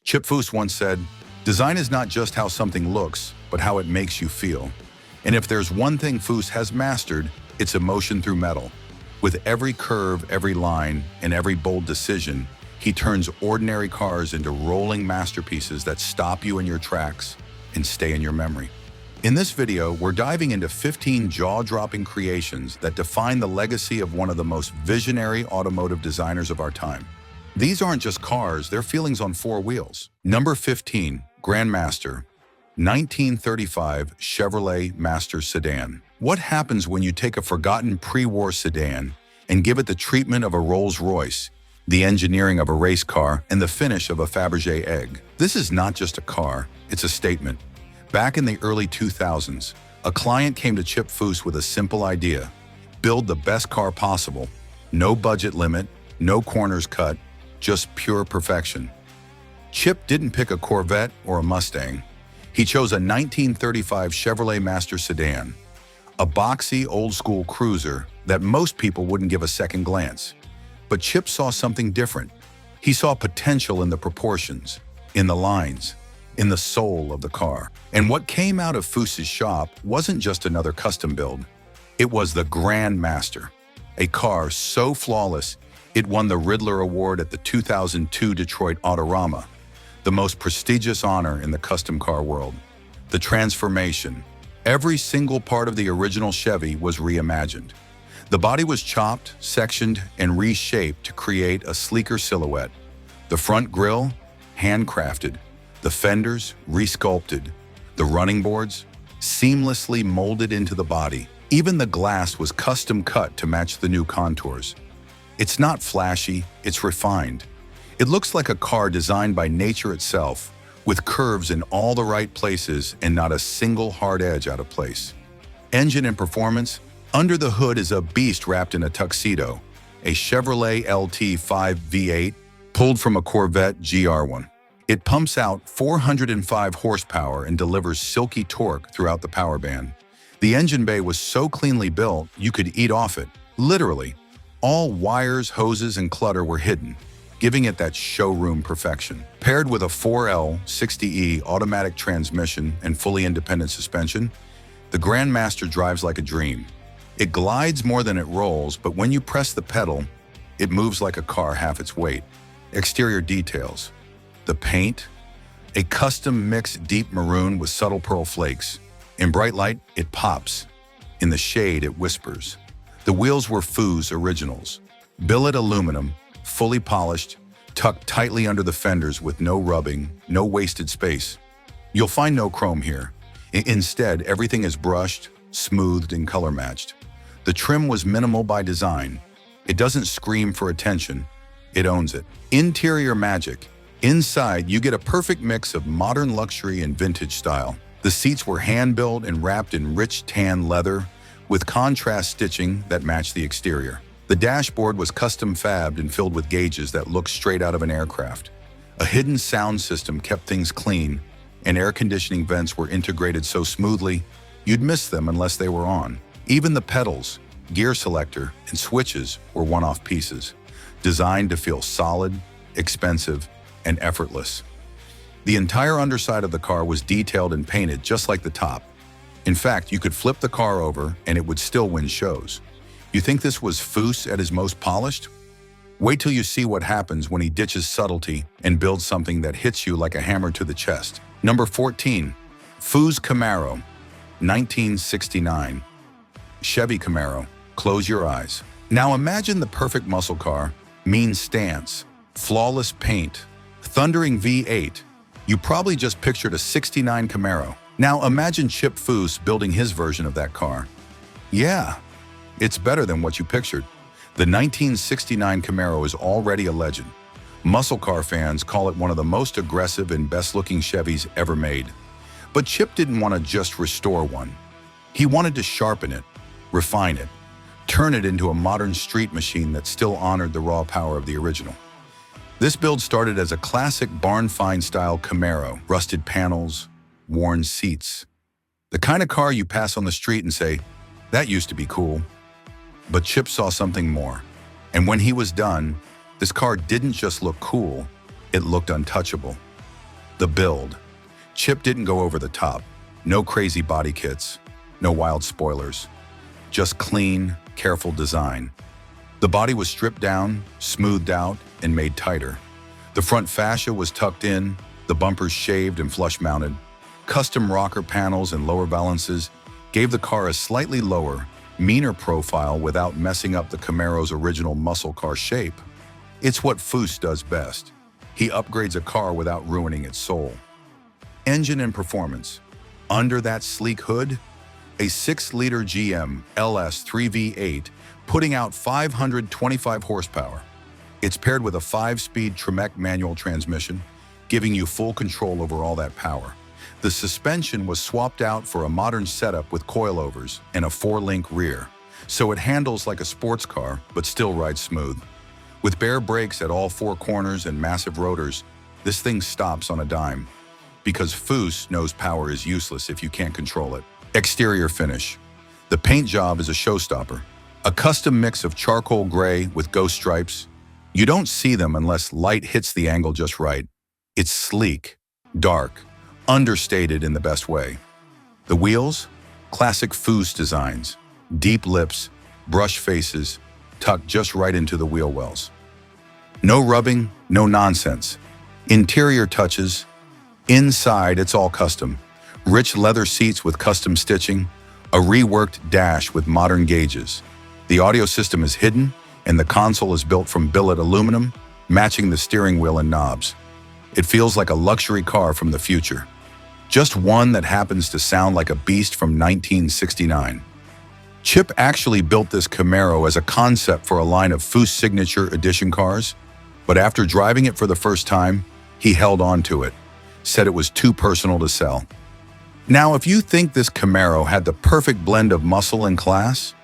Chip Foose once said, "Design is not just how something looks, but how it makes you feel." And if there's one thing Foose has mastered, it's emotion through metal. With every curve, every line, and every bold decision, he turns ordinary cars into rolling masterpieces that stop you in your tracks and stay in your memory. In this video, we're diving into 15 jaw-dropping creations that define the legacy of one of the most visionary automotive designers of our time. These aren't just cars, they're feelings on four wheels. Number 15, Grandmaster, 1935 Chevrolet Master Sedan. What happens when you take a forgotten pre-war sedan and give it the treatment of a Rolls-Royce, the engineering of a race car, and the finish of a Fabergé egg? This is not just a car, it's a statement. Back in the early 2000s, a client came to Chip Foose with a simple idea: build the best car possible. No budget limit, no corners cut, just pure perfection. Chip didn't pick a Corvette or a Mustang. He chose a 1935 Chevrolet Master Sedan, a boxy, old-school cruiser that most people wouldn't give a second glance. But Chip saw something different. He saw potential in the proportions, in the lines, in the soul of the car. And what came out of Foose's shop wasn't just another custom build. It was the Grandmaster, a car so flawless it won the Riddler Award at the 2002 Detroit Autorama, the most prestigious honor in the custom car world. The transformation. Every single part of the original Chevy was reimagined. The body was chopped, sectioned, and reshaped to create a sleeker silhouette. The front grille, handcrafted. The fenders, resculpted. The running boards, seamlessly molded into the body. Even the glass was custom cut to match the new contours. It's not flashy, it's refined. It looks like a car designed by nature itself, with curves in all the right places and not a single hard edge out of place. Engine and performance. Under the hood is a beast wrapped in a tuxedo, a Chevrolet LT5 V8 pulled from a Corvette GR1. It pumps out 405 horsepower and delivers silky torque throughout the power band. The engine bay was so cleanly built, you could eat off it, literally. All wires, hoses, and clutter were hidden, giving it that showroom perfection. Paired with a 4L 60E automatic transmission and fully independent suspension, the Grandmaster drives like a dream. It glides more than it rolls, but when you press the pedal, it moves like a car half its weight. Exterior details. The paint, a custom mixed deep maroon with subtle pearl flakes. In bright light, it pops. In the shade, it whispers. The wheels were Foose originals. Billet aluminum, fully polished, tucked tightly under the fenders with no rubbing, no wasted space. You'll find no chrome here. Instead, everything is brushed, smoothed, and color matched. The trim was minimal by design. It doesn't scream for attention, it owns it. Interior magic. Inside, you get a perfect mix of modern luxury and vintage style. The seats were hand-built and wrapped in rich tan leather, with contrast stitching that matched the exterior. The dashboard was custom fabbed and filled with gauges that looked straight out of an aircraft. A hidden sound system kept things clean, and air conditioning vents were integrated so smoothly, you'd miss them unless they were on. Even the pedals, gear selector, and switches were one-off pieces, designed to feel solid, expensive, and effortless. The entire underside of the car was detailed and painted just like the top. In fact, you could flip the car over and it would still win shows. You think this was Foose at his most polished? Wait till you see what happens when he ditches subtlety and builds something that hits you like a hammer to the chest. Number 14, Foose Camaro, 1969. Chevy Camaro, close your eyes. Now imagine the perfect muscle car, mean stance, flawless paint, thundering V8. You probably just pictured a 69 Camaro. Now imagine Chip Foose building his version of that car. Yeah, it's better than what you pictured. The 1969 Camaro is already a legend. Muscle car fans call it one of the most aggressive and best-looking Chevys ever made. But Chip didn't want to just restore one. He wanted to sharpen it, refine it, turn it into a modern street machine that still honored the raw power of the original. This build started as a classic barn-find-style Camaro, rusted panels, worn seats. The kind of car you pass on the street and say, that used to be cool. But Chip saw something more. And when he was done, this car didn't just look cool, it looked untouchable. The build. Chip didn't go over the top. No crazy body kits, no wild spoilers. Just clean, careful design. The body was stripped down, smoothed out, and made tighter. The front fascia was tucked in, the bumpers shaved and flush-mounted. Custom rocker panels and lower balances gave the car a slightly lower, meaner profile without messing up the Camaro's original muscle car shape. It's what Foose does best. He upgrades a car without ruining its soul. Engine and performance. Under that sleek hood, a 6-liter GM LS 3V8 putting out 525 horsepower. It's paired with a 5-speed Tremec manual transmission, giving you full control over all that power. The suspension was swapped out for a modern setup with coilovers and a 4-link rear, so it handles like a sports car but still rides smooth. With bare brakes at all 4 corners and massive rotors, this thing stops on a dime, because Foose knows power is useless if you can't control it. Exterior finish. The paint job is a showstopper. A custom mix of charcoal gray with ghost stripes. You don't see them unless light hits the angle just right. It's sleek, dark, understated in the best way. The wheels? Classic Foose designs. Deep lips, brush faces, tucked just right into the wheel wells. No rubbing, no nonsense. Interior touches. Inside, it's all custom. Rich leather seats with custom stitching, a reworked dash with modern gauges. The audio system is hidden, and the console is built from billet aluminum, matching the steering wheel and knobs. It feels like a luxury car from the future. Just one that happens to sound like a beast from 1969. Chip actually built this Camaro as a concept for a line of Foose Signature Edition cars, but after driving it for the first time, he held on to it, said it was too personal to sell. Now, if you think this Camaro had the perfect blend of muscle and class,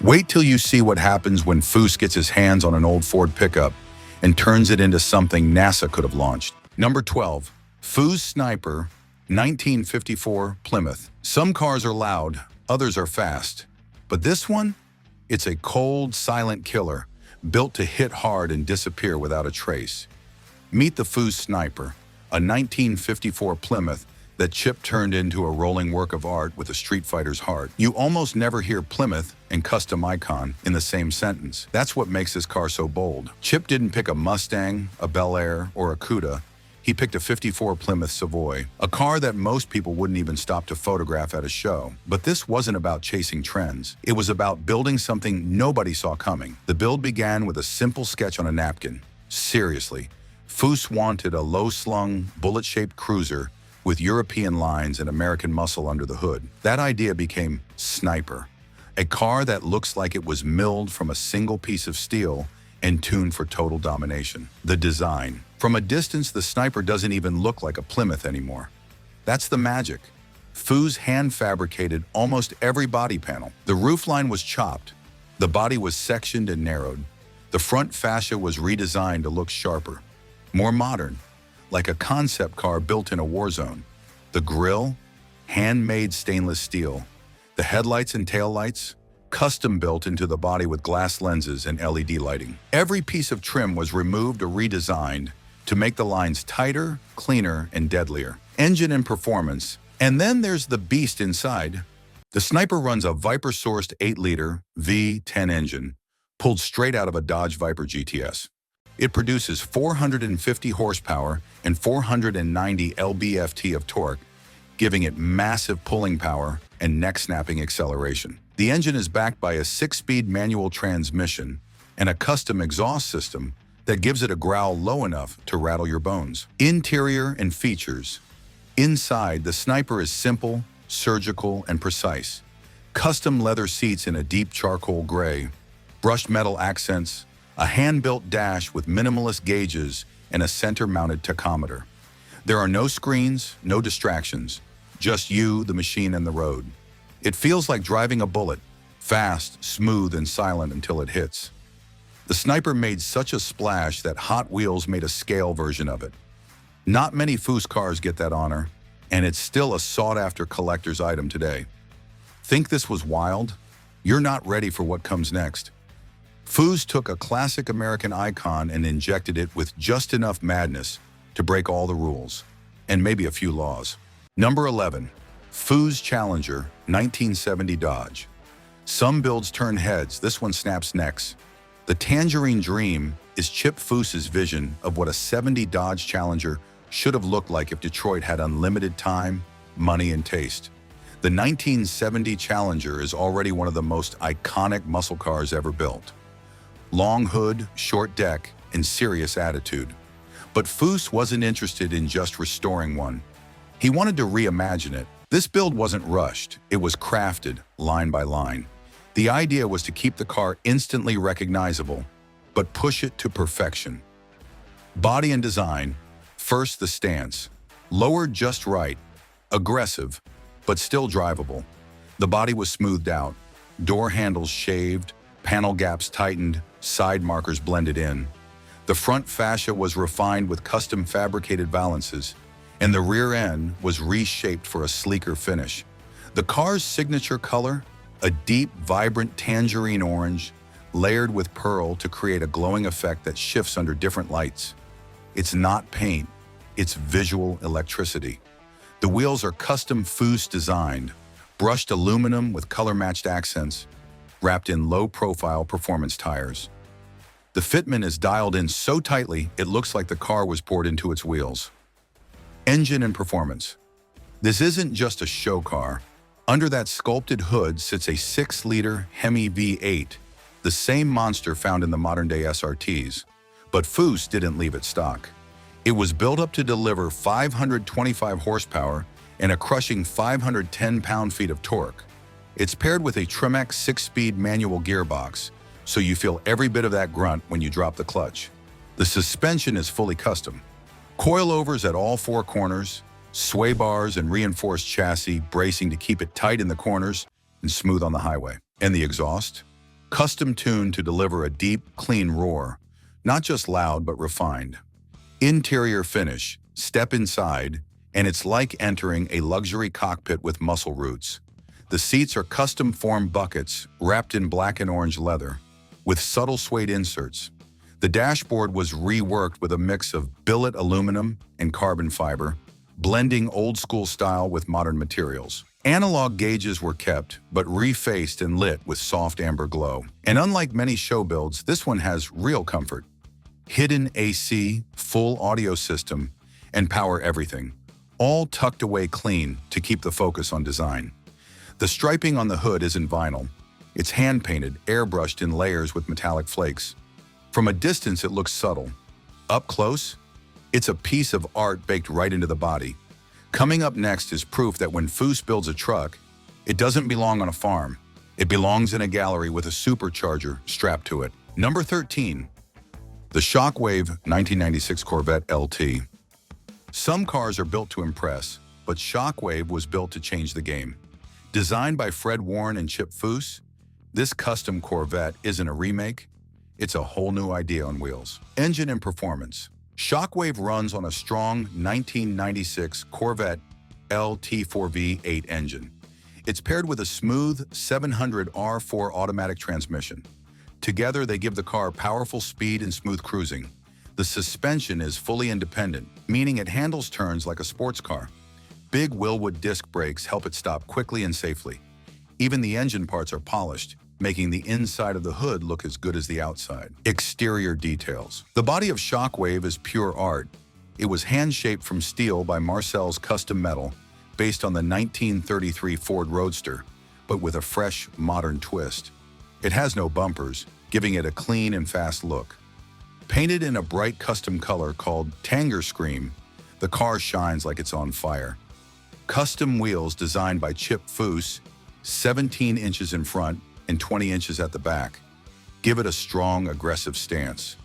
wait till you see what happens when Foose gets his hands on an old Ford pickup and turns it into something NASA could have launched. Number 12, Foose Sniper, 1954 Plymouth. Some cars are loud, others are fast. But this one? It's a cold, silent killer, built to hit hard and disappear without a trace. Meet the Foose Sniper, a 1954 Plymouth that Chip turned into a rolling work of art with a street fighter's heart. You almost never hear Plymouth and custom icon in the same sentence. That's what makes this car so bold. Chip didn't pick a Mustang, a Bel Air, or a Cuda. He picked a 54 Plymouth Savoy, a car that most people wouldn't even stop to photograph at a show. But this wasn't about chasing trends. It was about building something nobody saw coming. The build began with a simple sketch on a napkin. Seriously, Foose wanted a low-slung, bullet-shaped cruiser with European lines and American muscle under the hood. That idea became Sniper, a car that looks like it was milled from a single piece of steel and tuned for total domination. The design. From a distance, the Sniper doesn't even look like a Plymouth anymore. That's the magic. Foose hand-fabricated almost every body panel. The roofline was chopped. The body was sectioned and narrowed. The front fascia was redesigned to look sharper, more modern, like a concept car built in a war zone. The grille, handmade stainless steel. The headlights and taillights, custom built into the body with glass lenses and LED lighting. Every piece of trim was removed or redesigned to make the lines tighter, cleaner, and deadlier. Engine and performance. And then there's the beast inside. The Sniper runs a Viper-sourced 8-liter V10 engine, pulled straight out of a Dodge Viper GTS. It produces 450 horsepower and 490 lb-ft of torque, giving it massive pulling power and neck-snapping acceleration. The engine is backed by a 6-speed manual transmission and a custom exhaust system that gives it a growl low enough to rattle your bones. Interior and features. Inside, the Sniper is simple, surgical, and precise. Custom leather seats in a deep charcoal gray, brushed metal accents, a hand-built dash with minimalist gauges, and a center-mounted tachometer. There are no screens, no distractions, just you, the machine, and the road. It feels like driving a bullet, fast, smooth, and silent until it hits. The Sniper made such a splash that Hot Wheels made a scale version of it. Not many Foose cars get that honor, and it's still a sought-after collector's item today. Think this was wild? You're not ready for what comes next. Foose took a classic American icon and injected it with just enough madness to break all the rules. and maybe a few laws. Number 11. Foose Challenger 1970 Dodge. Some builds turn heads, this one snaps necks. The Tangerine Dream is Chip Foose's vision of what a '70 Dodge Challenger should have looked like if Detroit had unlimited time, money, and taste. The 1970 Challenger is already one of the most iconic muscle cars ever built. Long hood, short deck, and serious attitude. But Foose wasn't interested in just restoring one. He wanted to reimagine it. This build wasn't rushed, it was crafted line by line. The idea was to keep the car instantly recognizable, but push it to perfection. Body and design. First, the stance. Lowered just right, aggressive, but still drivable. The body was smoothed out, door handles shaved, panel gaps tightened, side markers blended in. The front fascia was refined with custom fabricated valances, and the rear end was reshaped for a sleeker finish. The car's signature color, a deep, vibrant tangerine orange, layered with pearl to create a glowing effect that shifts under different lights. It's not paint, it's visual electricity. The wheels are custom Foose designed, brushed aluminum with color-matched accents, wrapped in low-profile performance tires. The fitment is dialed in so tightly it looks like the car was poured into its wheels. Engine and performance. This isn't just a show car. Under that sculpted hood sits a 6-liter Hemi V8, the same monster found in the modern-day SRTs. But Foose didn't leave it stock. It was built up to deliver 525 horsepower and a crushing 510 pound-feet of torque. It's paired with a Trimex 6-speed manual gearbox, so you feel every bit of that grunt when you drop the clutch. The suspension is fully custom. Coilovers at all 4 corners, sway bars and reinforced chassis bracing to keep it tight in the corners and smooth on the highway. And the exhaust? Custom tuned to deliver a deep, clean roar, not just loud but refined. Interior finish, step inside, and it's like entering a luxury cockpit with muscle roots. The seats are custom-formed buckets wrapped in black and orange leather, with subtle suede inserts. The dashboard was reworked with a mix of billet aluminum and carbon fiber, blending old-school style with modern materials. Analog gauges were kept, but refaced and lit with soft amber glow. And unlike many show builds, this one has real comfort. Hidden AC, full audio system, and power everything, all tucked away clean to keep the focus on design. The striping on the hood isn't vinyl. It's hand-painted, airbrushed in layers with metallic flakes. From a distance, it looks subtle. Up close, it's a piece of art baked right into the body. Coming up next is proof that when Foose builds a truck, it doesn't belong on a farm. It belongs in a gallery with a supercharger strapped to it. Number 13. The Shockwave 1996 Corvette LT. Some cars are built to impress, but Shockwave was built to change the game. Designed by Fred Warren and Chip Foose, this custom Corvette isn't a remake, it's a whole new idea on wheels. Engine and performance. Shockwave runs on a strong 1996 Corvette LT4 V8 engine. It's paired with a smooth 700 R4 automatic transmission. Together, they give the car powerful speed and smooth cruising. The suspension is fully independent, meaning it handles turns like a sports car. Big Wilwood disc brakes help it stop quickly and safely. Even the engine parts are polished, making the inside of the hood look as good as the outside. Exterior details. The body of Shockwave is pure art. It was hand-shaped from steel by Marcel's Custom Metal, based on the 1933 Ford Roadster, but with a fresh, modern twist. It has no bumpers, giving it a clean and fast look. Painted in a bright custom color called Tanger Scream, the car shines like it's on fire. Custom wheels designed by Chip Foose, 17 inches in front and 20 inches at the back, give it a strong, aggressive stance.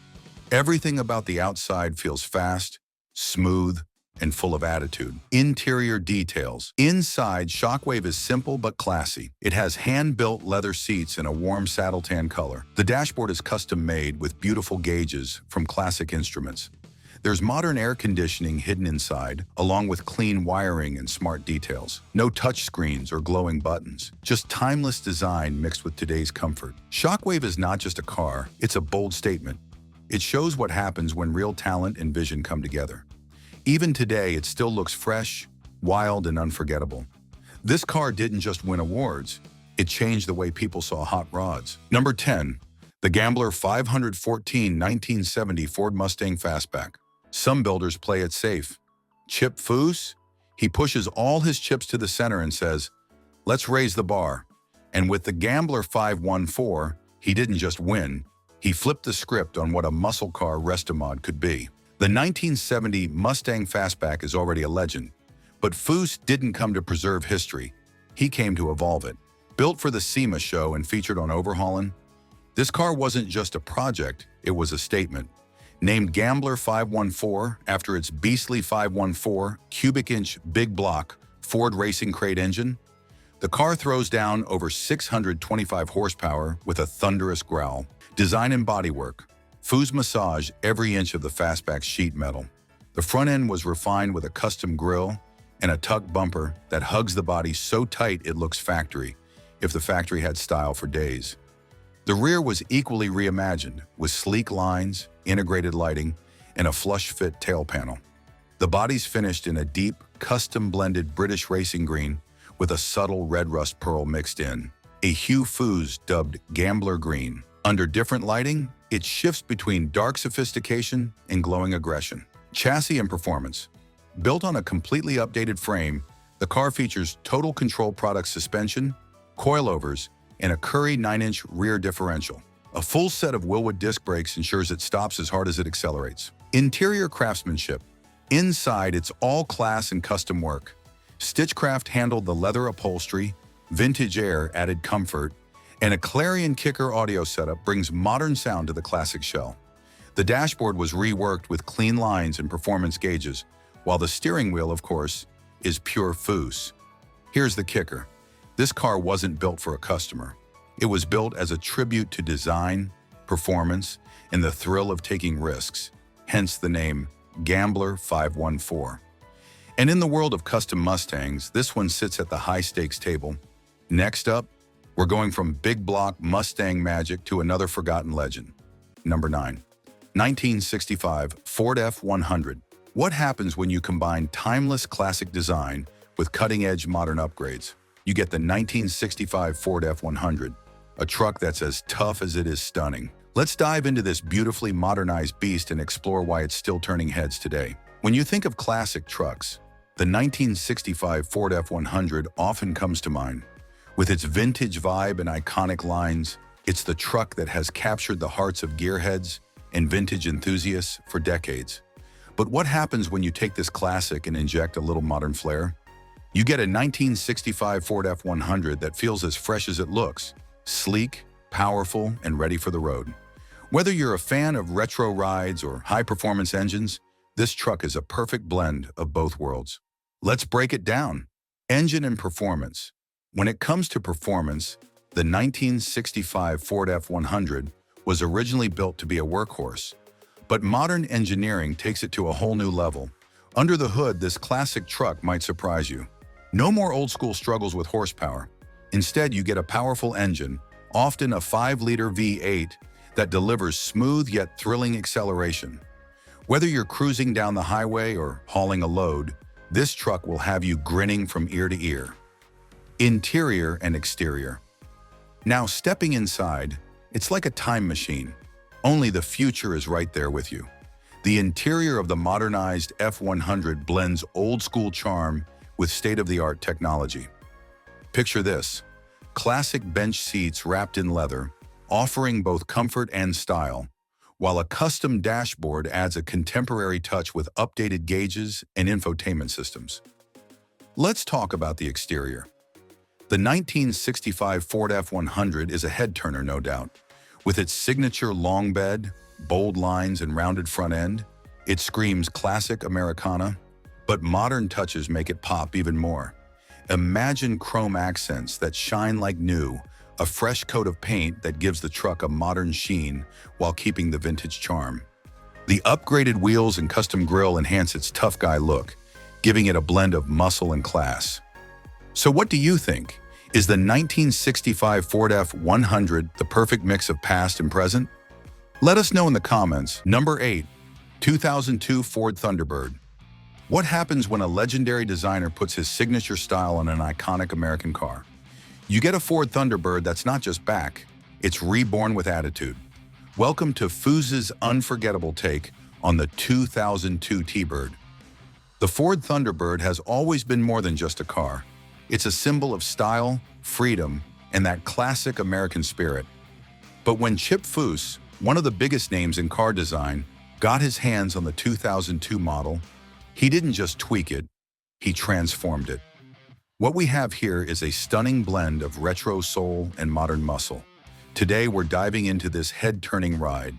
Everything about the outside feels fast, smooth, and full of attitude. Interior details. Inside, Shockwave is simple but classy. It has hand-built leather seats in a warm saddle tan color. The dashboard is custom-made with beautiful gauges from Classic Instruments. There's modern air conditioning hidden inside, along with clean wiring and smart details. No touchscreens or glowing buttons, just timeless design mixed with today's comfort. Shockwave is not just a car, it's a bold statement. It shows what happens when real talent and vision come together. Even today, it still looks fresh, wild, and unforgettable. This car didn't just win awards, it changed the way people saw hot rods. Number 10. The Gambler 514 1970 Ford Mustang Fastback. Some builders play it safe. Chip Foose? He pushes all his chips to the center and says, "Let's raise the bar." And with the Gambler 514, he didn't just win, he flipped the script on what a muscle car resto-mod could be. The 1970 Mustang Fastback is already a legend, but Foose didn't come to preserve history, he came to evolve it. Built for the SEMA show and featured on Overhaulin', this car wasn't just a project, it was a statement. Named Gambler 514 after its beastly 514 cubic-inch big block Ford racing crate engine, the car throws down over 625 horsepower with a thunderous growl. Design and bodywork. Foose massaged every inch of the Fastback's sheet metal. The front end was refined with a custom grille and a tuck bumper that hugs the body so tight it looks factory, if the factory had style for days. The rear was equally reimagined, with sleek lines, integrated lighting, and a flush-fit tail panel. The body's finished in a deep, custom-blended British racing green with a subtle red rust pearl mixed in, a hue Foose dubbed Gambler Green. Under different lighting, it shifts between dark sophistication and glowing aggression. Chassis and performance. Built on a completely updated frame, the car features Total Control product suspension, coilovers, and a Curry 9-inch rear differential. A full set of Wilwood disc brakes ensures it stops as hard as it accelerates. Interior craftsmanship. Inside, it's all class and custom work. Stitchcraft handled the leather upholstery, vintage air added comfort, and a Clarion Kicker audio setup brings modern sound to the classic shell. The dashboard was reworked with clean lines and performance gauges, while the steering wheel, of course, is pure Foose. Here's the kicker. This car wasn't built for a customer. It was built as a tribute to design, performance, and the thrill of taking risks, hence the name Gambler 514. And in the world of custom Mustangs, this one sits at the high-stakes table. Next up, we're going from big block Mustang magic to another forgotten legend. Number 9. 1965 Ford F100. What happens when you combine timeless classic design with cutting-edge modern upgrades? You get the 1965 Ford F100, a truck that's as tough as it is stunning. Let's dive into this beautifully modernized beast and explore why it's still turning heads today. When you think of classic trucks, the 1965 Ford F100 often comes to mind. With its vintage vibe and iconic lines, it's the truck that has captured the hearts of gearheads and vintage enthusiasts for decades. But what happens when you take this classic and inject a little modern flair? You get a 1965 Ford F100 that feels as fresh as it looks, sleek, powerful, and ready for the road. Whether you're a fan of retro rides or high-performance engines, this truck is a perfect blend of both worlds. Let's break it down. Engine and performance. When it comes to performance, the 1965 Ford F100 was originally built to be a workhorse, but modern engineering takes it to a whole new level. Under the hood, this classic truck might surprise you. No more old-school struggles with horsepower. Instead, you get a powerful engine, often a 5-liter V8, that delivers smooth yet thrilling acceleration. Whether you're cruising down the highway or hauling a load, this truck will have you grinning from ear to ear. Interior and exterior. Now, stepping inside, it's like a time machine. Only the future is right there with you. The interior of the modernized F100 blends old-school charm with state-of-the-art technology. Picture this: classic bench seats wrapped in leather, offering both comfort and style, while a custom dashboard adds a contemporary touch with updated gauges and infotainment systems. Let's talk about the exterior. The 1965 Ford F100 is a head-turner, no doubt. With its signature long bed, bold lines, and rounded front end, it screams classic Americana, but modern touches make it pop even more. Imagine chrome accents that shine like new, a fresh coat of paint that gives the truck a modern sheen while keeping the vintage charm. The upgraded wheels and custom grille enhance its tough guy look, giving it a blend of muscle and class. So what do you think? Is the 1965 Ford F100 the perfect mix of past and present? Let us know in the comments. Number 8. 2002 Ford Thunderbird. What happens when a legendary designer puts his signature style on an iconic American car? You get a Ford Thunderbird that's not just back, it's reborn with attitude. Welcome to Foose's unforgettable take on the 2002 T-Bird. The Ford Thunderbird has always been more than just a car. It's a symbol of style, freedom, and that classic American spirit. But when Chip Foose, one of the biggest names in car design, got his hands on the 2002 model, he didn't just tweak it, he transformed it. What we have here is a stunning blend of retro soul and modern muscle. Today we're diving into this head-turning ride,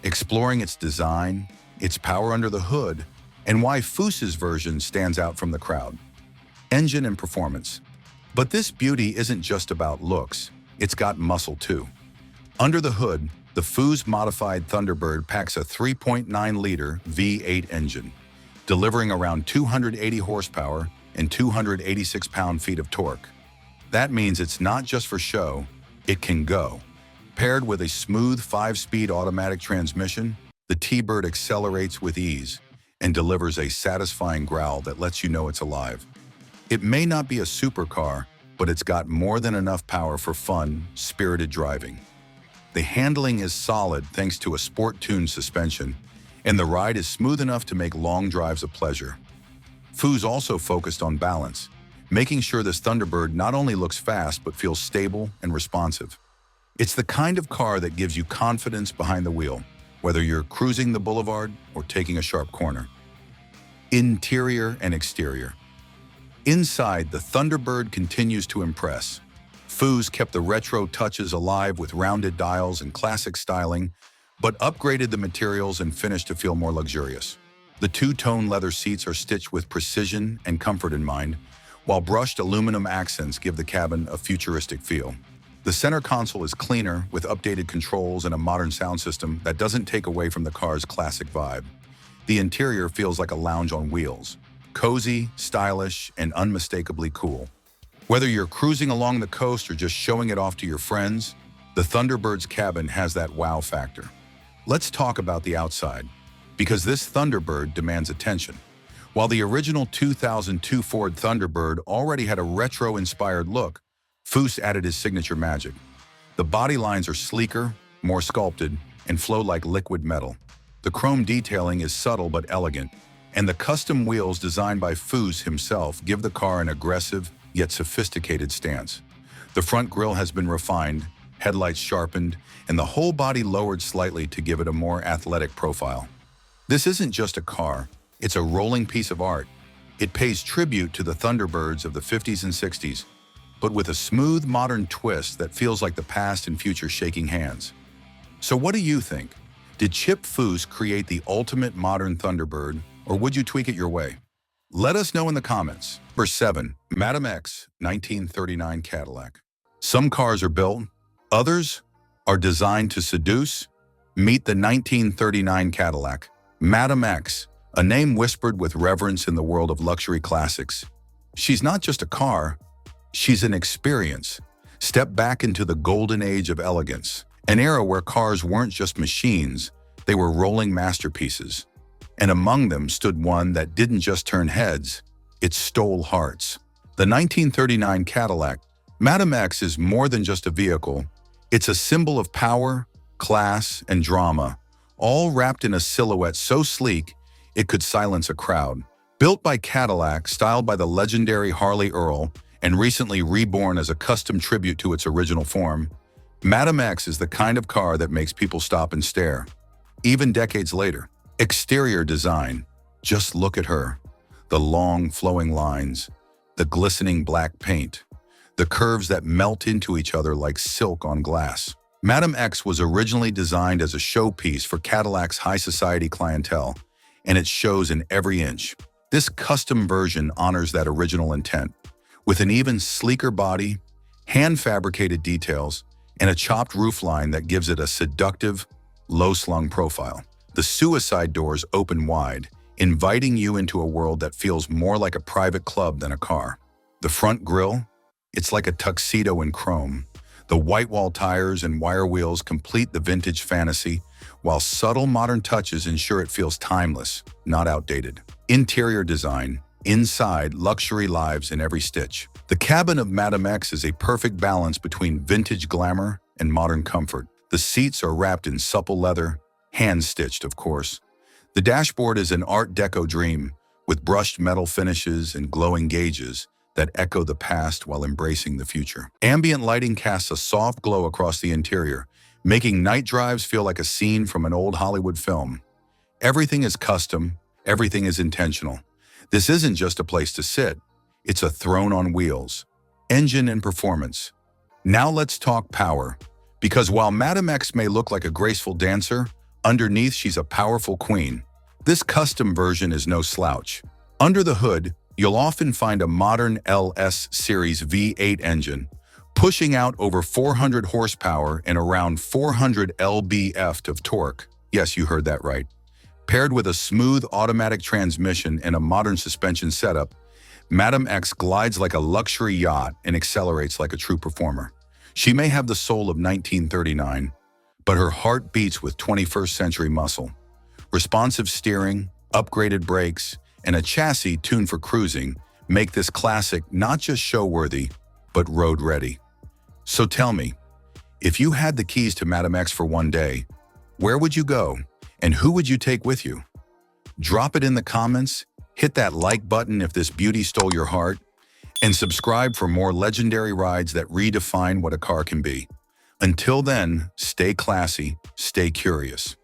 exploring its design, its power under the hood, and why Foose's version stands out from the crowd. Engine and performance. But this beauty isn't just about looks, it's got muscle too. Under the hood, the Foose modified Thunderbird packs a 3.9-liter V8 engine, delivering around 280 horsepower and 286 pound-feet of torque. That means it's not just for show, it can go. Paired with a smooth 5-speed automatic transmission, the T-Bird accelerates with ease and delivers a satisfying growl that lets you know it's alive. It may not be a supercar, but it's got more than enough power for fun, spirited driving. The handling is solid thanks to a sport-tuned suspension, and the ride is smooth enough to make long drives a pleasure. Foose also focused on balance, making sure this Thunderbird not only looks fast but feels stable and responsive. It's the kind of car that gives you confidence behind the wheel, whether you're cruising the boulevard or taking a sharp corner. Interior and exterior. Inside, the Thunderbird continues to impress. Foose kept the retro touches alive with rounded dials and classic styling, but upgraded the materials and finish to feel more luxurious. The two-tone leather seats are stitched with precision and comfort in mind, while brushed aluminum accents give the cabin a futuristic feel. The center console is cleaner, with updated controls and a modern sound system that doesn't take away from the car's classic vibe. The interior feels like a lounge on wheels, cozy, stylish, and unmistakably cool. Whether you're cruising along the coast or just showing it off to your friends, the Thunderbird's cabin has that wow factor. Let's talk about the outside, because this Thunderbird demands attention. While the original 2002 Ford Thunderbird already had a retro-inspired look, Foose added his signature magic. The body lines are sleeker, more sculpted, and flow like liquid metal. The chrome detailing is subtle but elegant, and the custom wheels designed by Foose himself give the car an aggressive yet sophisticated stance. The front grille has been refined, headlights sharpened, and the whole body lowered slightly to give it a more athletic profile. This isn't just a car, it's a rolling piece of art. It pays tribute to the Thunderbirds of the 50s and 60s, but with a smooth modern twist that feels like the past and future shaking hands. So what do you think? Did Chip Foose create the ultimate modern Thunderbird, or would you tweak it your way? Let us know in the comments. Number 7. Madam X 1939 Cadillac. Some cars are built, others are designed to seduce. Meet the 1939 Cadillac. Madam X, a name whispered with reverence in the world of luxury classics. She's not just a car, she's an experience. Step back into the golden age of elegance, an era where cars weren't just machines, they were rolling masterpieces. And among them stood one that didn't just turn heads, it stole hearts. The 1939 Cadillac. Madam X is more than just a vehicle. It's a symbol of power, class, and drama, all wrapped in a silhouette so sleek it could silence a crowd. Built by Cadillac, styled by the legendary Harley Earl, and recently reborn as a custom tribute to its original form, Madam X is the kind of car that makes people stop and stare, even decades later. Exterior design. Just look at her. The long, flowing lines, the glistening black paint, the curves that melt into each other like silk on glass. Madam X was originally designed as a showpiece for Cadillac's high society clientele, and it shows in every inch. This custom version honors that original intent, with an even sleeker body, hand-fabricated details, and a chopped roofline that gives it a seductive, low-slung profile. The suicide doors open wide, inviting you into a world that feels more like a private club than a car. The front grille, it's like a tuxedo in chrome. The white wall tires and wire wheels complete the vintage fantasy, while subtle modern touches ensure it feels timeless, not outdated. Interior design. Inside, luxury lives in every stitch. The cabin of Madame X is a perfect balance between vintage glamour and modern comfort. The seats are wrapped in supple leather, hand-stitched, of course. The dashboard is an Art Deco dream, with brushed metal finishes and glowing gauges that echo the past while embracing the future. Ambient lighting casts a soft glow across the interior, making night drives feel like a scene from an old Hollywood film. Everything is custom, everything is intentional. This isn't just a place to sit, it's a throne on wheels. Engine and performance. Now let's talk power. Because while Madame X may look like a graceful dancer, underneath she's a powerful queen. This custom version is no slouch. Under the hood, you'll often find a modern LS Series V8 engine, pushing out over 400 horsepower and around 400 lb-ft of torque. Yes, you heard that right. Paired with a smooth automatic transmission and a modern suspension setup, Madame X glides like a luxury yacht and accelerates like a true performer. She may have the soul of 1939, but her heart beats with 21st century muscle. Responsive steering, upgraded brakes, and a chassis tuned for cruising make this classic not just show-worthy, but road-ready. So tell me, if you had the keys to Madame X for one day, where would you go, and who would you take with you? Drop it in the comments, hit that like button if this beauty stole your heart, and subscribe for more legendary rides that redefine what a car can be. Until then, stay classy, stay curious.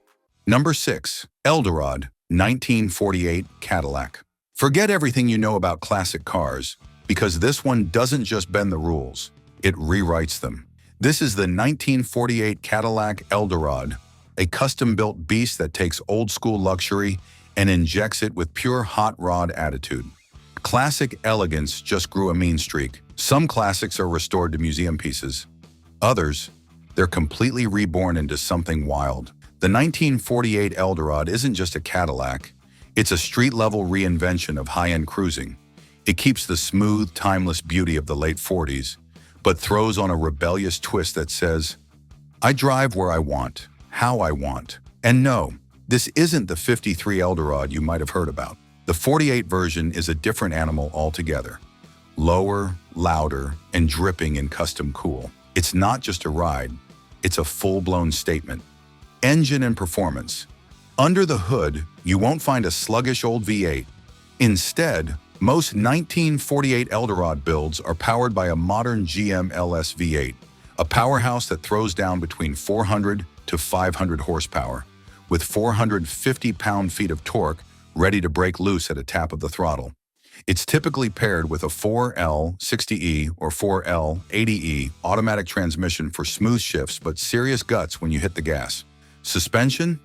Number 6. Eldorado, 1948 Cadillac. Forget everything you know about classic cars, because this one doesn't just bend the rules, it rewrites them. This is the 1948 Cadillac Eldorado, a custom-built beast that takes old-school luxury and injects it with pure hot rod attitude. Classic elegance just grew a mean streak. Some classics are restored to museum pieces. Others, they're completely reborn into something wild. The 1948 Eldorado isn't just a Cadillac, it's a street-level reinvention of high-end cruising. It keeps the smooth, timeless beauty of the late 40s, but throws on a rebellious twist that says, I drive where I want, how I want. And no, this isn't the 53 Eldorado you might have heard about. The 48 version is a different animal altogether. Lower, louder, and dripping in custom cool. It's not just a ride, it's a full-blown statement. Engine and performance. Under the hood, you won't find a sluggish old V8. Instead, most 1948 Eldorado builds are powered by a modern GM LS V8, a powerhouse that throws down between 400 to 500 horsepower, with 450 pound-feet of torque ready to break loose at a tap of the throttle. It's typically paired with a 4L60E or 4L80E automatic transmission for smooth shifts but serious guts when you hit the gas. Suspension?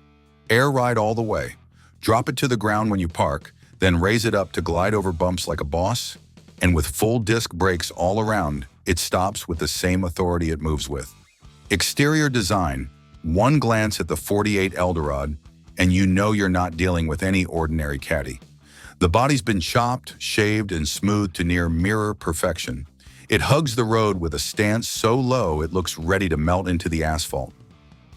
Air ride all the way. Drop it to the ground when you park, then raise it up to glide over bumps like a boss. And with full disc brakes all around, it stops with the same authority it moves with. Exterior design. One glance at the 48 Eldorado, and you know you're not dealing with any ordinary caddy. The body's been chopped, shaved, and smoothed to near mirror perfection. It hugs the road with a stance so low it looks ready to melt into the asphalt.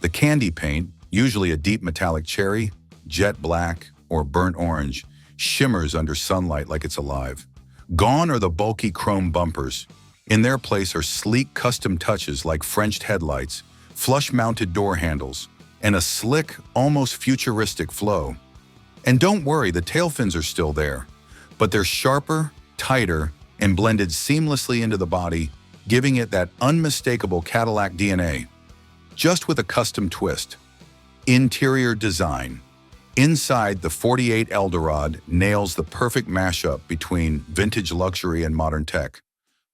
The candy paint, usually a deep metallic cherry, jet black, or burnt orange, shimmers under sunlight like it's alive. Gone are the bulky chrome bumpers. In their place are sleek custom touches like Frenched headlights, flush-mounted door handles, and a slick, almost futuristic flow. And don't worry, the tail fins are still there, but they're sharper, tighter, and blended seamlessly into the body, giving it that unmistakable Cadillac DNA. Just with a custom twist. Interior design. Inside, the 48 Eldorado nails the perfect mashup between vintage luxury and modern tech.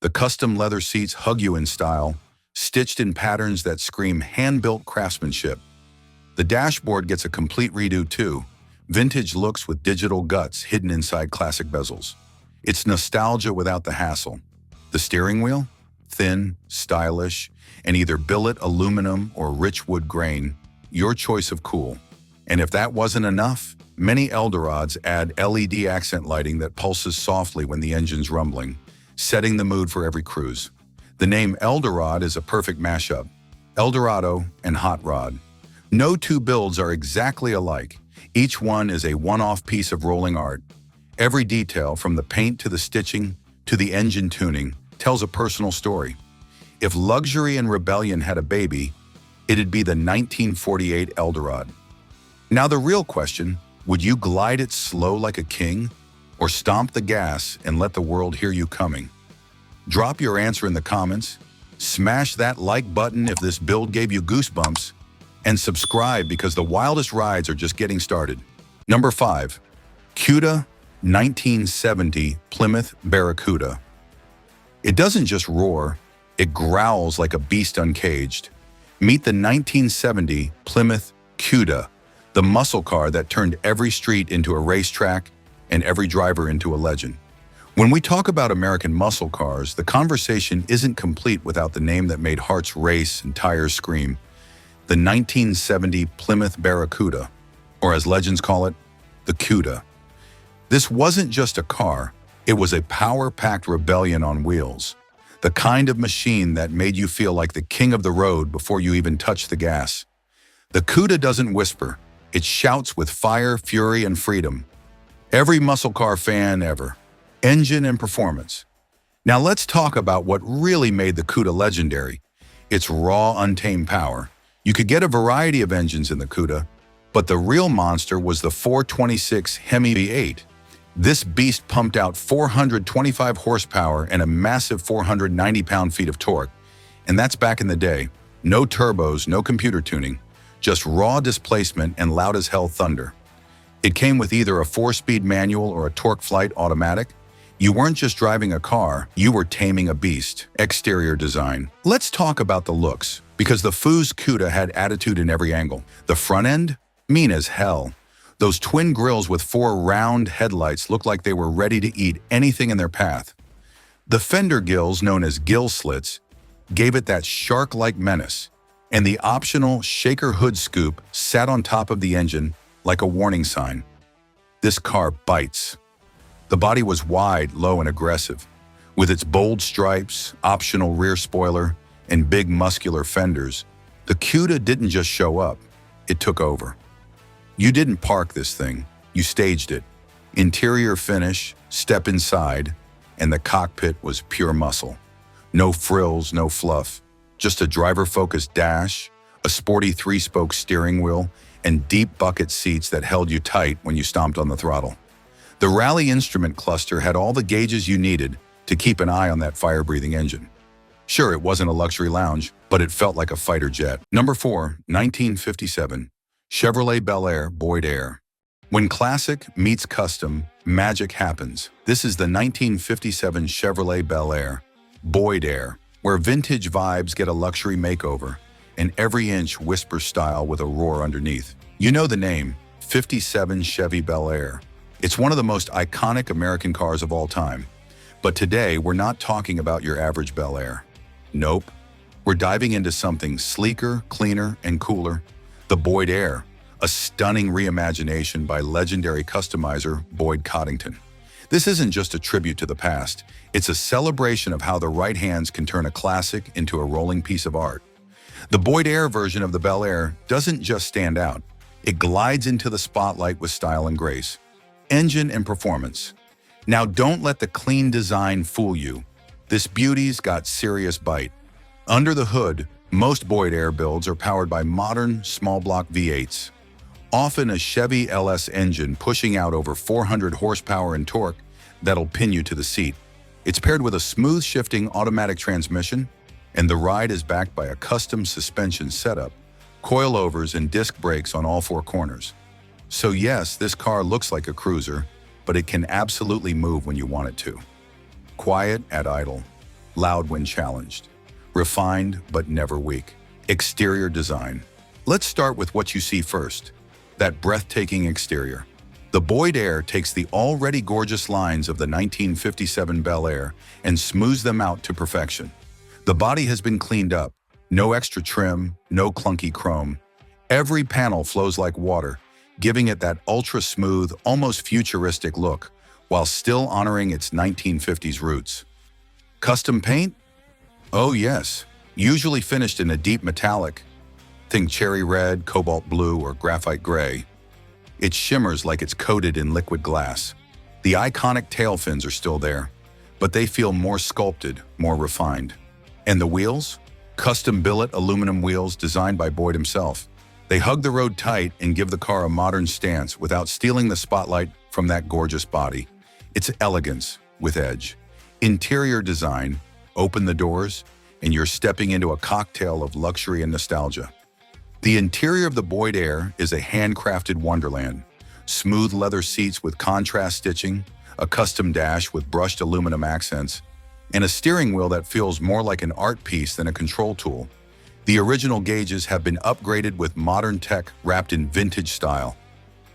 The custom leather seats hug you in style, stitched in patterns that scream hand-built craftsmanship. The dashboard gets a complete redo too. Vintage looks with digital guts hidden inside classic bezels. It's nostalgia without the hassle. The steering wheel? Thin, stylish, and either billet aluminum or rich wood grain, your choice of cool. And if that wasn't enough, many Eldorados add LED accent lighting that pulses softly when the engine's rumbling, setting the mood for every cruise. The name Eldorado is a perfect mashup. Eldorado and Hot Rod. No two builds are exactly alike. Each one is a one-off piece of rolling art. Every detail, from the paint to the stitching to the engine tuning, tells a personal story. If luxury and rebellion had a baby, it'd be the 1948 Eldorado. Now the real question, would you glide it slow like a king, or stomp the gas and let the world hear you coming? Drop your answer in the comments, smash that like button if this build gave you goosebumps, and subscribe because the wildest rides are just getting started. Number 5. Cuda 1970 Plymouth Barracuda. It doesn't just roar, it growls like a beast uncaged. Meet the 1970 Plymouth Cuda, the muscle car that turned every street into a racetrack and every driver into a legend. When we talk about American muscle cars, the conversation isn't complete without the name that made hearts race and tires scream. The 1970 Plymouth Barracuda, or as legends call it, the Cuda. This wasn't just a car, it was a power-packed rebellion on wheels. The kind of machine that made you feel like the king of the road before you even touched the gas. The Cuda doesn't whisper, it shouts with fire, fury, and freedom. Every muscle car fan ever. Engine and performance. Now let's talk about what really made the Cuda legendary. Its raw, untamed power. You could get a variety of engines in the Cuda, but the real monster was the 426 Hemi V8. This beast pumped out 425 horsepower and a massive 490 pound-feet of torque. And that's back in the day. No turbos, no computer tuning, just raw displacement and loud-as-hell thunder. It came with either a 4-speed manual or a TorqueFlite automatic. You weren't just driving a car, you were taming a beast. Exterior design. Let's talk about the looks, because the Foose Cuda had attitude in every angle. The front end? Mean as hell. Those twin grills with 4 round headlights looked like they were ready to eat anything in their path. The fender gills, known as gill slits, gave it that shark-like menace, and the optional shaker hood scoop sat on top of the engine like a warning sign. This car bites. The body was wide, low, and aggressive. With its bold stripes, optional rear spoiler, and big muscular fenders, the Cuda didn't just show up, it took over. You didn't park this thing, you staged it. Interior finish, step inside, and the cockpit was pure muscle. No frills, no fluff, just a driver-focused dash, a sporty 3-spoke steering wheel, and deep bucket seats that held you tight when you stomped on the throttle. The Rally instrument cluster had all the gauges you needed to keep an eye on that fire-breathing engine. Sure, it wasn't a luxury lounge, but it felt like a fighter jet. Number 4, 1957, Chevrolet Bel Air Boydair. When classic meets custom, magic happens. This is the 1957 Chevrolet Bel Air Boydair, where vintage vibes get a luxury makeover, and every inch whispers style with a roar underneath. You know the name, 57 Chevy Bel Air. It's one of the most iconic American cars of all time. But today, we're not talking about your average Bel Air. Nope. We're diving into something sleeker, cleaner, and cooler. The Boydair, a stunning reimagination by legendary customizer Boyd Coddington. This isn't just a tribute to the past. It's a celebration of how the right hands can turn a classic into a rolling piece of art. The Boydair version of the Bel Air doesn't just stand out. It glides into the spotlight with style and grace. Engine and performance. Now don't let the clean design fool you. This beauty's got serious bite. Under the hood, most Boydair builds are powered by modern, small-block V8s. Often a Chevy LS engine pushing out over 400 horsepower and torque that'll pin you to the seat. It's paired with a smooth shifting automatic transmission, and the ride is backed by a custom suspension setup, coilovers and disc brakes on all 4 corners. So yes, this car looks like a cruiser, but it can absolutely move when you want it to. Quiet at idle, loud when challenged, refined but never weak. Exterior design. Let's start with what you see first, that breathtaking exterior. The Boydair takes the already gorgeous lines of the 1957 Bel Air and smooths them out to perfection. The body has been cleaned up, no extra trim, no clunky chrome. Every panel flows like water, giving it that ultra-smooth, almost futuristic look, while still honoring its 1950s roots. Custom paint? Oh yes, usually finished in a deep metallic. Think cherry red, cobalt blue, or graphite gray. It shimmers like it's coated in liquid glass. The iconic tail fins are still there, but they feel more sculpted, more refined. And the wheels? Custom billet aluminum wheels designed by Boyd himself. They hug the road tight and give the car a modern stance without stealing the spotlight from that gorgeous body. It's elegance with edge. Interior design, open the doors, and you're stepping into a cocktail of luxury and nostalgia. The interior of the Boydair is a handcrafted wonderland. Smooth leather seats with contrast stitching, a custom dash with brushed aluminum accents, and a steering wheel that feels more like an art piece than a control tool. The original gauges have been upgraded with modern tech wrapped in vintage style.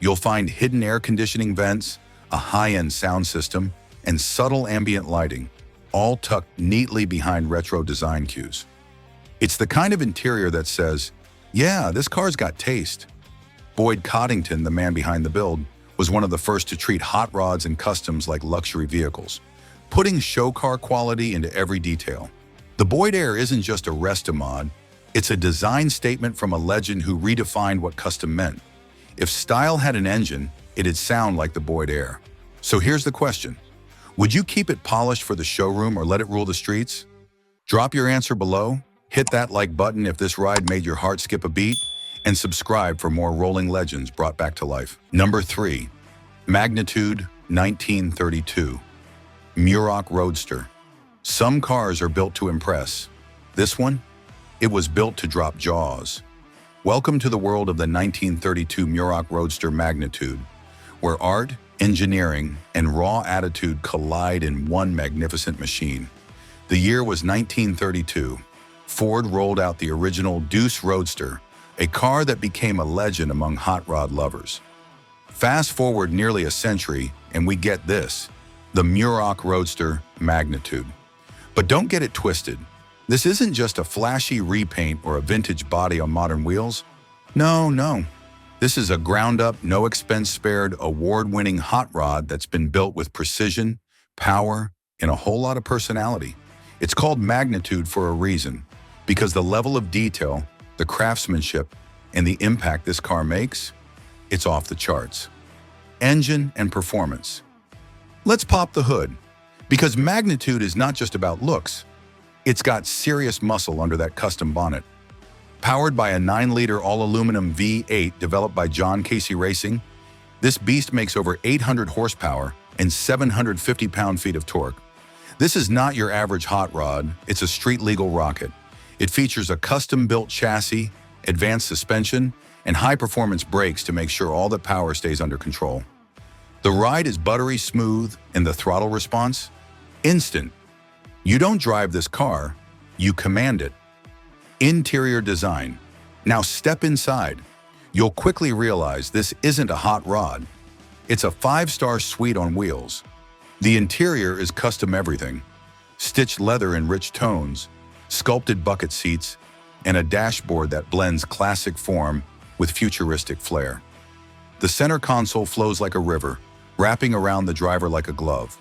You'll find hidden air conditioning vents, a high-end sound system, and subtle ambient lighting, all tucked neatly behind retro design cues. It's the kind of interior that says, yeah, this car's got taste. Boyd Coddington, the man behind the build, was one of the first to treat hot rods and customs like luxury vehicles, putting show car quality into every detail. The Boydair isn't just a rest-a-mod, it's a design statement from a legend who redefined what custom meant. If style had an engine, it'd sound like the Boydair. So here's the question. Would you keep it polished for the showroom or let it rule the streets? Drop your answer below, hit that like button if this ride made your heart skip a beat, and subscribe for more rolling legends brought back to life. Number 3. Magnitude 1932. Muroc Roadster. Some cars are built to impress. This one? It was built to drop jaws. Welcome to the world of the 1932 Muroc Roadster Magnitude, where art, engineering, and raw attitude collide in one magnificent machine. The year was 1932. Ford rolled out the original Deuce Roadster, a car that became a legend among hot rod lovers. Fast forward nearly a century, and we get this, the Muroc Roadster Magnitude. But don't get it twisted. This isn't just a flashy repaint or a vintage body on modern wheels. No. This is a ground-up, no-expense-spared, award-winning hot rod that's been built with precision, power, and a whole lot of personality. It's called Magnitude for a reason, because the level of detail, the craftsmanship, and the impact this car makes, it's off the charts. Engine and performance. Let's pop the hood, because Magnitude is not just about looks. It's got serious muscle under that custom bonnet. Powered by a 9-liter all-aluminum V8 developed by John Casey Racing, this beast makes over 800 horsepower and 750 pound-feet of torque. This is not your average hot rod, it's a street-legal rocket. It features a custom-built chassis, advanced suspension, and high-performance brakes to make sure all the power stays under control. The ride is buttery smooth, and the throttle response? Instant. You don't drive this car, you command it. Interior design. Now step inside. You'll quickly realize this isn't a hot rod. It's a 5-star suite on wheels. The interior is custom everything. Stitched leather in rich tones, sculpted bucket seats, and a dashboard that blends classic form with futuristic flair. The center console flows like a river, wrapping around the driver like a glove.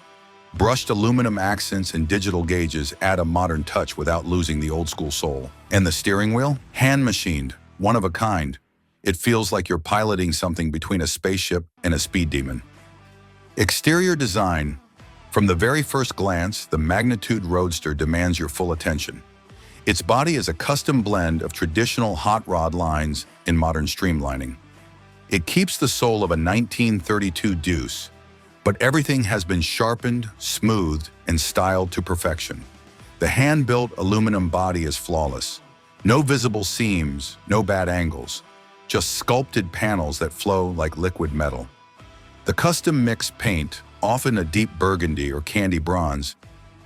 Brushed aluminum accents and digital gauges add a modern touch without losing the old-school soul. And the steering wheel? Hand-machined, one of a kind. It feels like you're piloting something between a spaceship and a speed demon. Exterior design. From the very first glance, the Magnitude Roadster demands your full attention. Its body is a custom blend of traditional hot rod lines and modern streamlining. It keeps the soul of a 1932 Deuce, but everything has been sharpened, smoothed, and styled to perfection. The hand-built aluminum body is flawless. No visible seams, no bad angles, just sculpted panels that flow like liquid metal. The custom mixed paint, often a deep burgundy or candy bronze,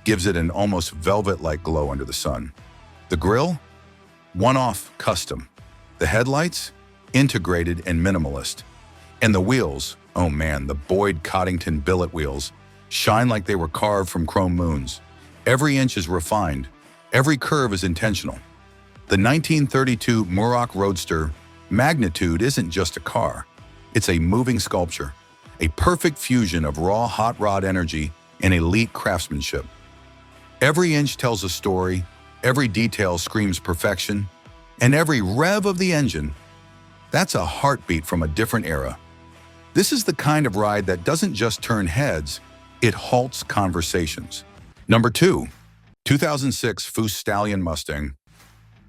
gives it an almost velvet-like glow under the sun. The grille? One-off custom. The headlights? Integrated and minimalist. And the wheels? Oh man, the Boyd Coddington billet wheels shine like they were carved from chrome moons. Every inch is refined. Every curve is intentional. The 1932 Muroc Roadster Magnitude isn't just a car. It's a moving sculpture, a perfect fusion of raw hot rod energy and elite craftsmanship. Every inch tells a story, Every detail screams perfection, and every rev of the engine, that's a heartbeat from a different era. This is the kind of ride that doesn't just turn heads, it halts conversations. Number 2, 2006 Foose Stallion Mustang.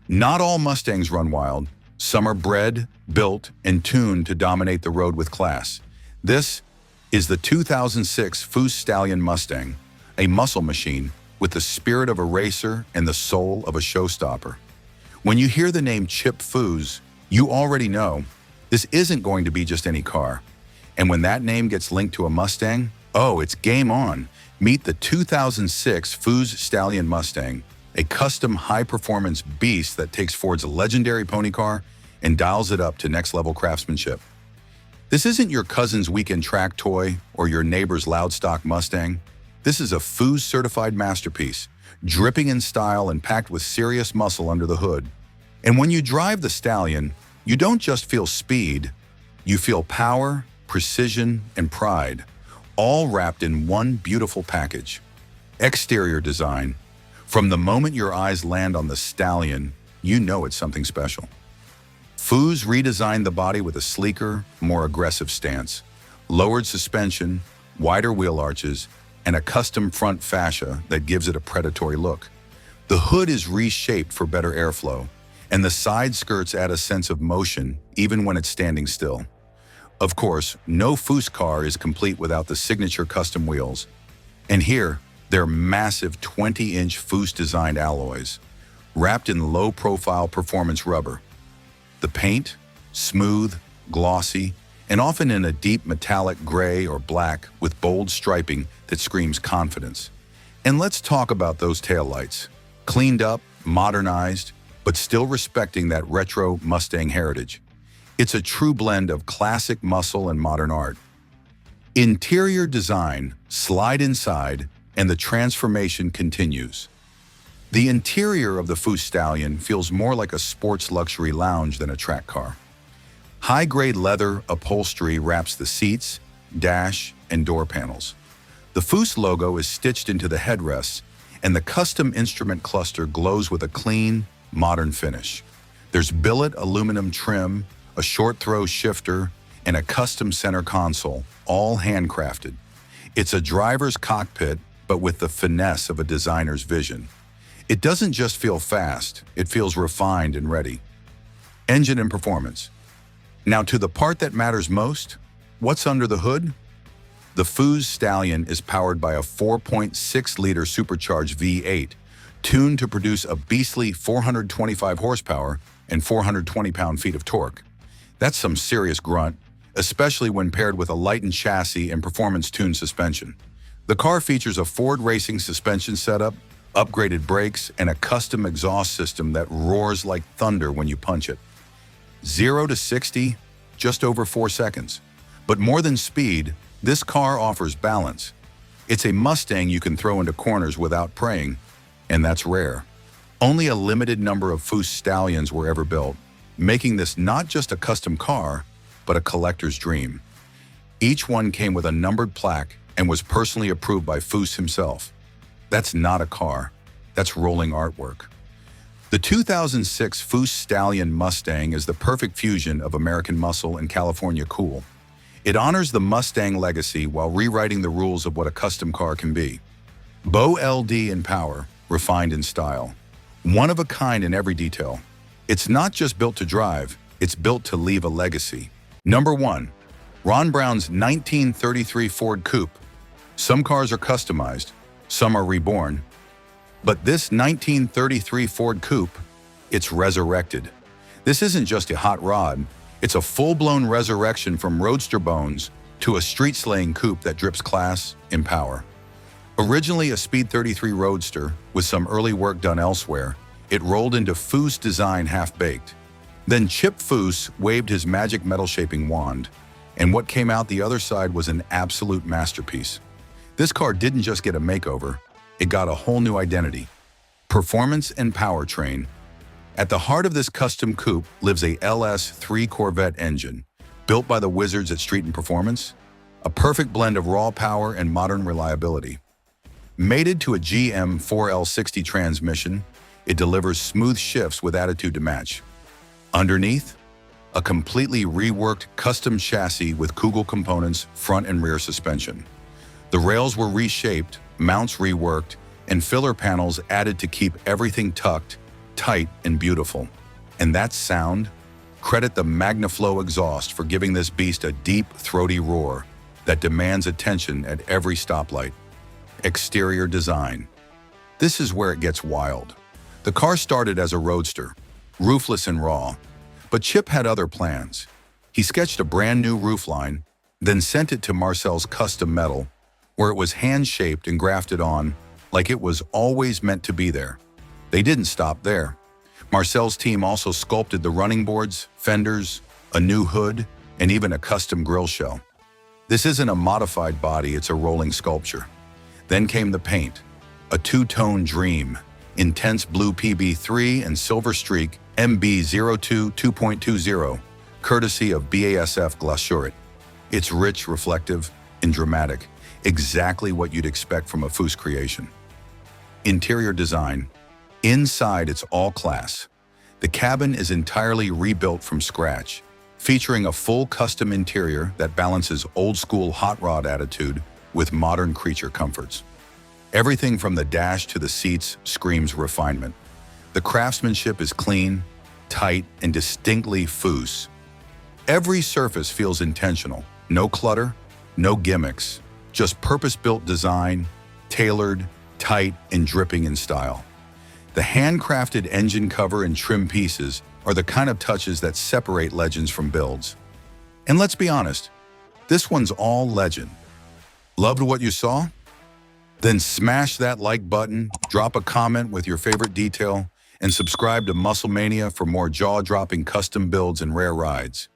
Not all Mustangs run wild. Some are bred, built, and tuned to dominate the road with class. This is the 2006 Foose Stallion Mustang, a muscle machine with the spirit of a racer and the soul of a showstopper. When you hear the name Chip Foose, you already know this isn't going to be just any car. And when that name gets linked to a Mustang, oh, it's game on. Meet the 2006 Foose Stallion Mustang, a custom high-performance beast that takes Ford's legendary pony car and dials it up to next-level craftsmanship. This isn't your cousin's weekend track toy or your neighbor's loudstock Mustang. This is a Foose-certified masterpiece, dripping in style and packed with serious muscle under the hood. And when you drive the Stallion, you don't just feel speed, you feel power, precision, and pride, all wrapped in one beautiful package. Exterior design. From the moment your eyes land on the Stallion, you know it's something special. Foose redesigned the body with a sleeker, more aggressive stance, lowered suspension, wider wheel arches, and a custom front fascia that gives it a predatory look. The hood is reshaped for better airflow, and the side skirts add a sense of motion even when it's standing still. Of course, no Foose car is complete without the signature custom wheels. And here, they're massive 20-inch Foose-designed alloys, wrapped in low-profile performance rubber. The paint, smooth, glossy, and often in a deep metallic gray or black with bold striping that screams confidence. And let's talk about those taillights. Cleaned up, modernized, but still respecting that retro Mustang heritage. It's a true blend of classic muscle and modern art. Interior design, slide inside, and the transformation continues. The interior of the Foose Stallion feels more like a sports luxury lounge than a track car. High-grade leather upholstery wraps the seats, dash, and door panels. The Foose logo is stitched into the headrests, and the custom instrument cluster glows with a clean, modern finish. There's billet aluminum trim, a short-throw shifter, and a custom center console, all handcrafted. It's a driver's cockpit, but with the finesse of a designer's vision. It doesn't just feel fast, it feels refined and ready. Engine and performance. Now to the part that matters most, what's under the hood? The Foose Stallion is powered by a 4.6-liter supercharged V8, tuned to produce a beastly 425 horsepower and 420 pound-feet of torque. That's some serious grunt, especially when paired with a lightened chassis and performance-tuned suspension. The car features a Ford racing suspension setup, upgraded brakes, and a custom exhaust system that roars like thunder when you punch it. 0 to 60, just over 4 seconds. But more than speed, this car offers balance. It's a Mustang you can throw into corners without praying, and that's rare. Only a limited number of Foose Stallions were ever built, making this not just a custom car, but a collector's dream. Each one came with a numbered plaque and was personally approved by Foose himself. That's not a car, that's rolling artwork. The 2006 Foose Stallion Mustang is the perfect fusion of American muscle and California cool. It honors the Mustang legacy while rewriting the rules of what a custom car can be. Beau LD in power, refined in style. One of a kind in every detail. It's not just built to drive, it's built to leave a legacy. Number 1. Ron Brown's 1933 Ford Coupe. Some cars are customized, some are reborn. But this 1933 Ford Coupe, it's resurrected. This isn't just a hot rod, it's a full-blown resurrection from roadster bones to a street-slaying coupe that drips class and power. Originally a Speed 33 Roadster with some early work done elsewhere, it rolled into Foose design half-baked. Then Chip Foose waved his magic metal-shaping wand, and what came out the other side was an absolute masterpiece. This car didn't just get a makeover, it got a whole new identity. Performance and powertrain. At the heart of this custom coupe lives a LS3 Corvette engine, built by the wizards at Street and Performance, a perfect blend of raw power and modern reliability. Mated to a GM 4L60 transmission, it delivers smooth shifts with attitude to match. Underneath, a completely reworked custom chassis with Kugel components, front and rear suspension. The rails were reshaped, mounts reworked, and filler panels added to keep everything tucked, tight, and beautiful. And that sound? Credit the MagnaFlow exhaust for giving this beast a deep, throaty roar that demands attention at every stoplight. Exterior design. This is where it gets wild. The car started as a Roadster, roofless and raw, but Chip had other plans. He sketched a brand new roofline, then sent it to Marcel's Custom Metal, where it was hand-shaped and grafted on like it was always meant to be there. They didn't stop there. Marcel's team also sculpted the running boards, fenders, a new hood, and even a custom grille shell. This isn't a modified body, it's a rolling sculpture. Then came the paint, a two-tone dream, intense blue PB3 and silver streak MB02 2.20, courtesy of BASF Glasurit. It's rich, reflective, and dramatic, exactly what you'd expect from a Foose creation. Interior design. Inside, it's all class. The cabin is entirely rebuilt from scratch, featuring a full custom interior that balances old-school hot rod attitude with modern creature comforts. Everything from the dash to the seats screams refinement. The craftsmanship is clean, tight, and distinctly Foose. Every surface feels intentional. No clutter, no gimmicks, just purpose-built design, tailored, tight, and dripping in style. The handcrafted engine cover and trim pieces are the kind of touches that separate legends from builds. And let's be honest, this one's all legend. Loved what you saw? Then smash that like button, drop a comment with your favorite detail, and subscribe to MuscleMania for more jaw-dropping custom builds and rare rides.